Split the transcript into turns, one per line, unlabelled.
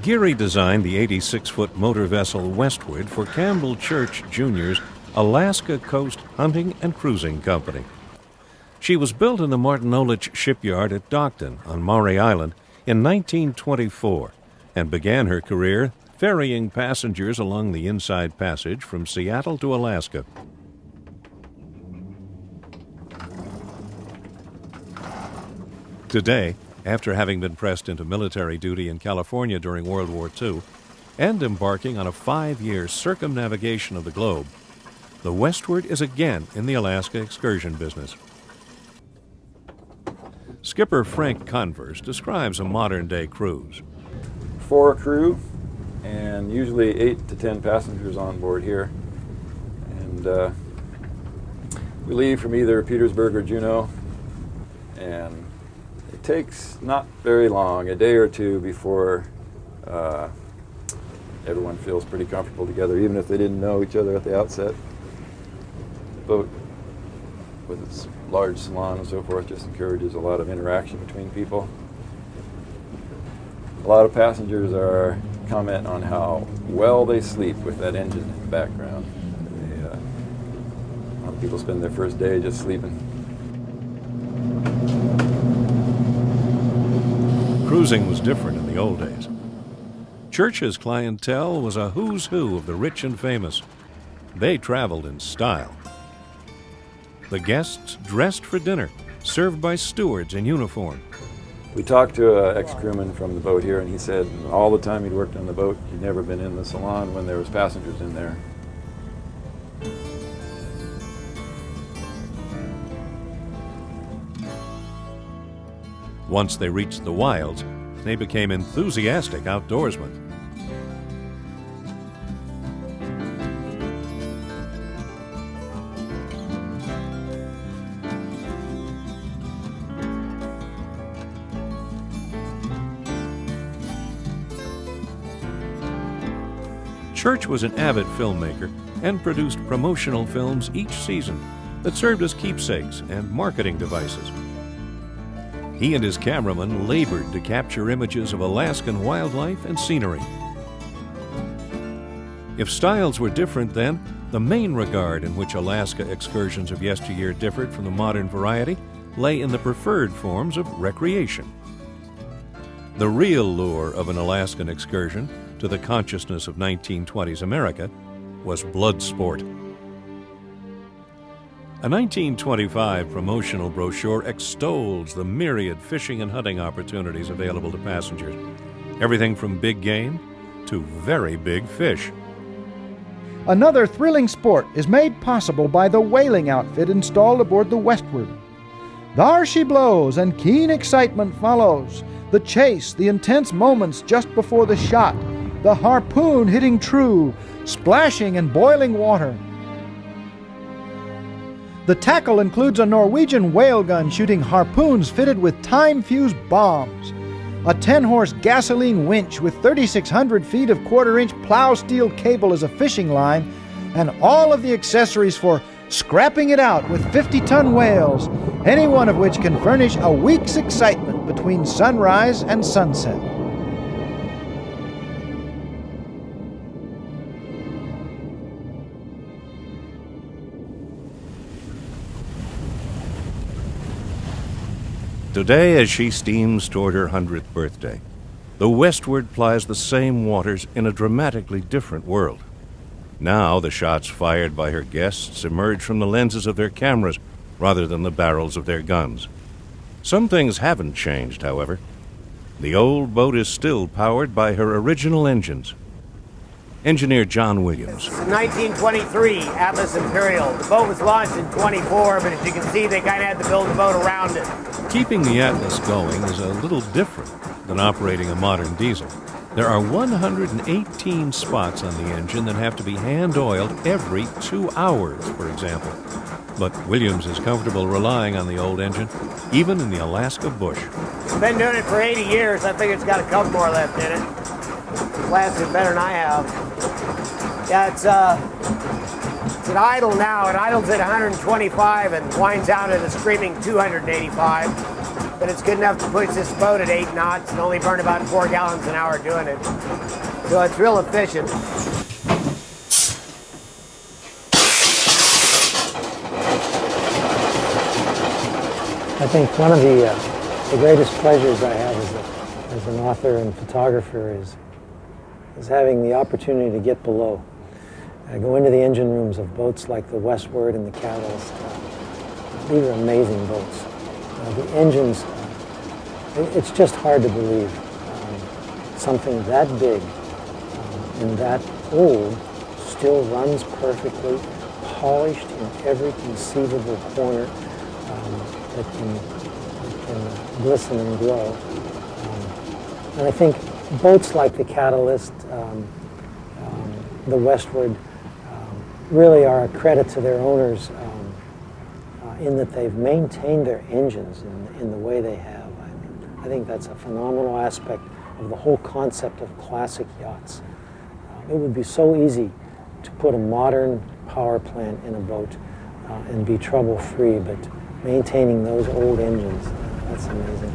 Geary designed the 86-foot motor vessel Westward for Campbell Church Jr.'s Alaska Coast Hunting and Cruising Company. She was built in the Martinolich shipyard at Dockton on Maury Island in 1924 and began her career ferrying passengers along the Inside Passage from Seattle to Alaska. Today, after having been pressed into military duty in California during World War II and embarking on a 5-year circumnavigation of the globe, the Westward is again in the Alaska excursion business. Skipper Frank Converse describes a modern-day cruise.
4 crew and usually 8 to 10 passengers on board here. And we leave from either Petersburg or Juneau, and it takes not very long, a day or two, before everyone feels pretty comfortable together, even if they didn't know each other at the outset. The boat, with its large salon and so forth, just encourages a lot of interaction between people. A lot of passengers comment on how well they sleep with that engine in the background. A lot of people spend their first day just sleeping.
Cruising was different in the old days. Church's clientele was a who's who of the rich and famous. They traveled in style. The guests dressed for dinner, served by stewards in uniform.
We talked to an ex-crewman from the boat here, and he said all the time he'd worked on the boat, he'd never been in the salon when there was passengers in there.
Once they reached the wilds, they became enthusiastic outdoorsmen. Church was an avid filmmaker and produced promotional films each season that served as keepsakes and marketing devices. He and his cameraman labored to capture images of Alaskan wildlife and scenery. If styles were different then, the main regard in which Alaska excursions of yesteryear differed from the modern variety lay in the preferred forms of recreation. The real lure of an Alaskan excursion to the consciousness of 1920s America was blood sport. A 1925 promotional brochure extols the myriad fishing and hunting opportunities available to passengers, everything from big game to very big fish.
Another thrilling sport is made possible by the whaling outfit installed aboard the Westward. There she blows, and keen excitement follows. The chase, the intense moments just before the shot, the harpoon hitting true, splashing in boiling water. The tackle includes a Norwegian whale gun shooting harpoons fitted with time-fused bombs, a 10-horse gasoline winch with 3,600 feet of quarter-inch plow steel cable as a fishing line, and all of the accessories for scrapping it out with 50-ton whales, any one of which can furnish a week's excitement between sunrise and sunset.
Today, as she steams toward her 100th birthday, the Westward plies the same waters in a dramatically different world. Now the shots fired by her guests emerge from the lenses of their cameras rather than the barrels of their guns. Some things haven't changed, however. The old boat is still powered by her original engines. Engineer John Williams.
1923 Atlas Imperial. The boat was launched in 24, but as you can see, they kind of had to build the boat around it.
Keeping the Atlas going is a little different than operating a modern diesel. There are 118 spots on the engine that have to be hand-oiled every 2 hours, for example. But Williams is comfortable relying on the old engine, even in the Alaska bush.
Been doing it for 80 years. I think it's got a couple more left in it. It's lasted better than I have. Yeah, it's at idle now. It idles at 125 and winds out at a screaming 285. but it's good enough to push this boat at 8 knots and only burn about 4 gallons an hour doing it. So it's real efficient.
I think one of the greatest pleasures I have as an author and photographer is having the opportunity to get below. I go into the engine rooms of boats like the Westward and the Catalyst. These are amazing boats. The engines, it's just hard to believe something that big and that old still runs perfectly, polished in every conceivable corner, that can glisten and glow. And I think boats like the Catalyst, the Westward, really are a credit to their owners in that they've maintained their engines in the way they have. I think that's a phenomenal aspect of the whole concept of classic yachts. It would be so easy to put a modern power plant in a boat and be trouble-free, but maintaining those old engines, that's amazing.